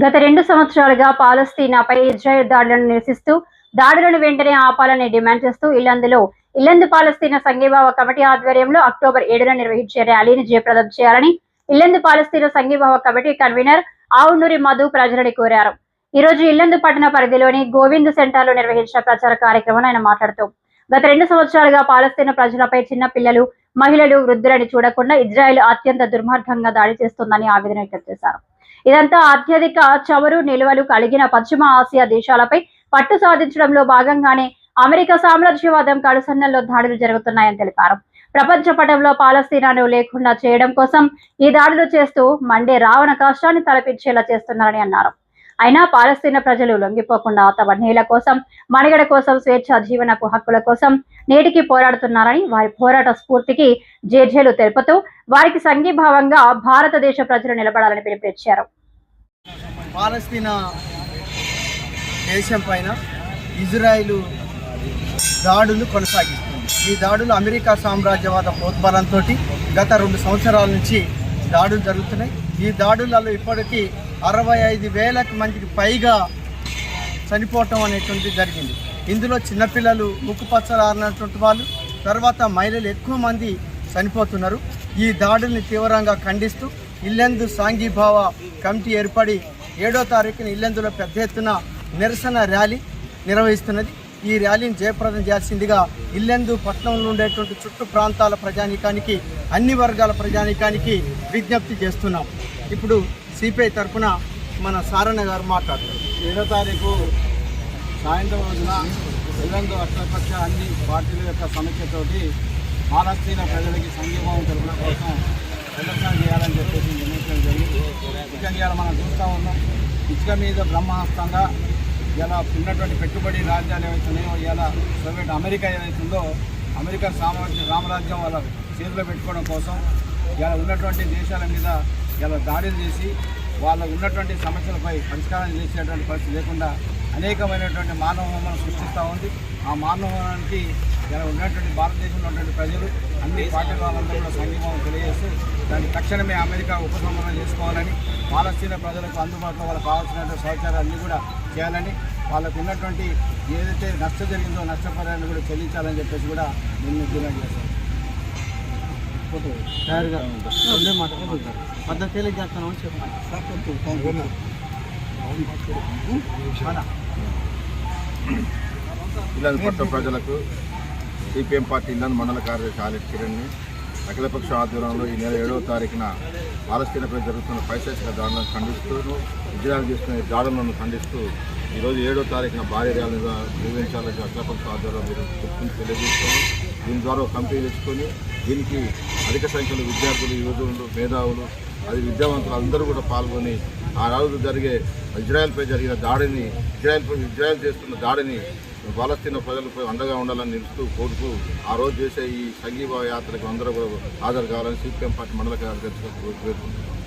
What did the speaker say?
గత 2 సంవత్సరాలుగా పాలస్తీనాపై ఇజ్రాయెల్ దాడులను నిరసిస్తూ దాడులను వెంటనే ఆపాలని డిమాండ్ చేస్తూ ఇల్లందు పాలస్తీనా సంఘీభావ కమిటీ ఆధ్వర్యంలో అక్టోబర్ 7న నిర్వహించే ర్యాలీని జయప్రదం చేయాలని ఇల్లందు పాలస్తీనా సంఘీభావ కమిటీ కన్వీనర్ ఆవునూరి మధు ప్రజలని కోరారు. ఈ రోజు ఇల్లందు పట్టణ పరిధిలోని గోవింద్ సెంటర్లో నిర్వహించిన ప్రచార కార్యక్రమంలో ఆయన మాట్లాడుతూ గత 2 సంవత్సరాలుగా పాలస్తీనా ప్రజలపై చిన్న పిల్లలు, మహిళలు, వృద్ధులని చూడకుండా ఇజ్రాయెల్ అత్యంత దుర్మార్గంగా దాడి చేస్తుందని ఆవేదన వ్యక్తం చేశారు. ఇదంతా అత్యధిక చమురు నిల్వలు కలిగిన పశ్చిమ ఆసియా దేశాలపై పట్టు సాధించడంలో భాగంగానే అమెరికా సామ్రాజ్యవాదం కడుసన్నల్లో దాడులు జరుగుతున్నాయని తెలిపారు. ప్రపంచ పటంలో పాలస్తీనాను లేకుండా చేయడం కోసం ఈ దాడులు చేస్తూ మండే రావణ కష్టాన్ని తలపించేలా చేస్తున్నారని అన్నారు. అయినా పాలస్తీనా ప్రజలు లొంగిపోకుండా తమ నేల కోసం, మనుగడ కోసం, స్వేచ్ఛ జీవనపు హక్కుల కోసం నేటికి పోరాడుతున్నారని, వారి పోరాట స్ఫూర్తికి జేజేలు తెలుపుతూ వారికి సంఘీభావంగా భారతదేశ ప్రజలు నిలబడాలని పిలుపునిచ్చారు. పాలస్తీనా దేశం పైన ఇజ్రాయిల్ దాడులు కొనసాగిస్తుంది. ఈ దాడులు అమెరికా సామ్రాజ్యవాద ప్రోద్బలంతో గత 2 సంవత్సరాల నుంచి దాడులు జరుగుతున్నాయి. ఈ దాడులలో ఇప్పటికీ 65,000 మందికి పైగా చనిపోవటం అనేటువంటిది జరిగింది. ఇందులో చిన్నపిల్లలు, ముక్కుపచ్చలారినటువంటి వాళ్ళు, తర్వాత మహిళలు ఎక్కువ మంది చనిపోతున్నారు. ఈ దాడుల్ని తీవ్రంగా ఖండిస్తూ ఇల్లందు సాంఘీభావ కమిటీ ఏర్పడి 7వ తారీఖున ఇల్లందులో పెద్ద ఎత్తున నిరసన ర్యాలీ నిర్వహిస్తున్నది. ఈ ర్యాలీని జయప్రదం చేయాల్సిందిగా ఇల్లందు పట్టణంలో ఉండేటువంటి చుట్టూ ప్రాంతాల ప్రజానీకానికి, అన్ని వర్గాల ప్రజానీకానికి విజ్ఞప్తి చేస్తున్నాం. ఇప్పుడు సిపిఐ తరఫున మన సారణ గారు మాట్లాడతారు. 7వ తారీఖు సాయంత్రం రోజున ఇల్లందు అఖిలపక్ష అన్ని పార్టీల యొక్క సమీక్షతోటి పాలస్తీనా ప్రజలకి సంఘీభావం తెలపడం కోసం ప్రదర్శన చేయాలని చెప్పేసి నిర్ణయించడం జరిగింది. ముఖ్యంగా మనం చూస్తూ ఉన్నాం, ఇసుక మీద బ్రహ్మాస్తంగా ఇలా ఉన్నటువంటి పెట్టుబడి రాజ్యాలు ఏవైతున్నాయో, ఇలా సోవియట్ అమెరికా ఏదైతుందో అమెరికా సామ్రాజ్యం వాళ్ళ చేతిలో పెట్టుకోవడం కోసం ఇలా ఉన్నటువంటి దేశాల మీద ఇలా దాడులు చేసి వాళ్ళకు ఉన్నటువంటి సమస్యలపై పరిష్కారం చేసేటువంటి పరిస్థితి లేకుండా అనేకమైనటువంటి మానవ హోమాలను సృష్టిస్తూ ఉంది. ఆ మానవ హోమానికి ఇలా ఉన్నటువంటి భారతదేశంలో ఉన్నటువంటి ప్రజలు, అన్ని పార్టీల వాళ్ళందరూ కూడా సంఘీభావం తెలియజేస్తూ దాన్ని తక్షణమే అమెరికా ఉపసంహరణ చేసుకోవాలని, పాలస్తీనా ప్రజలకు అందుబాటులో వాళ్ళకు కావాల్సినటువంటి సౌకర్యాలన్నీ కూడా చేయాలని, వాళ్ళకు ఉన్నటువంటి ఏదైతే నష్టం జరిగిందో నష్టపరిహారాన్ని కూడా చెల్లించాలని చెప్పేసి కూడా నేను డిమాండ్ చేస్తాను. ఇల్లందు పట్టణ ప్రజలకు సిపిఎం పార్టీ ఇల్లందు మండల కార్యదర్శి ఆలెట్ కిరణ్ని అఖిలపక్ష ఆధ్వర్యంలో ఈ నెల 7వ తారీఖున పాలస్తీనాపై జరుగుతున్న పైశాచిక దాడులను ఖండిస్తూ, ఇజ్రాయెల్ చేస్తున్న దాడులను ఖండిస్తూ ఈరోజు 7వ తారీఖున భారీ ర్యాలీ నిర్వహించాలని అఖిలపక్ష ఆధ్వర్యంలో మీరు గుర్తించి తెలియజేసుకొని దీని ద్వారా కంపెనీ తెచ్చుకొని దీనికి అధిక సంఖ్యలో విద్యార్థులు, యువకులు, మేధావులు, అది విద్యావంతులు అందరూ కూడా పాల్గొని ఆ రోజు జరిగే ఇజ్రాయెల్పై జరిగిన దాడిని, ఇజ్రాయెల్ చేస్తున్న దాడిని పాలస్తీనా ప్రజలపై అండగా ఉండాలని నిలుస్తూ కోరుతూ ఆ రోజు చేసే ఈ సంఘీభావ యాత్రకు అందరూ కూడా హాజరు కావాలని సిపిఎం పార్టీ మండల కార్యదర్శిగా కోరుకుంటున్నాం.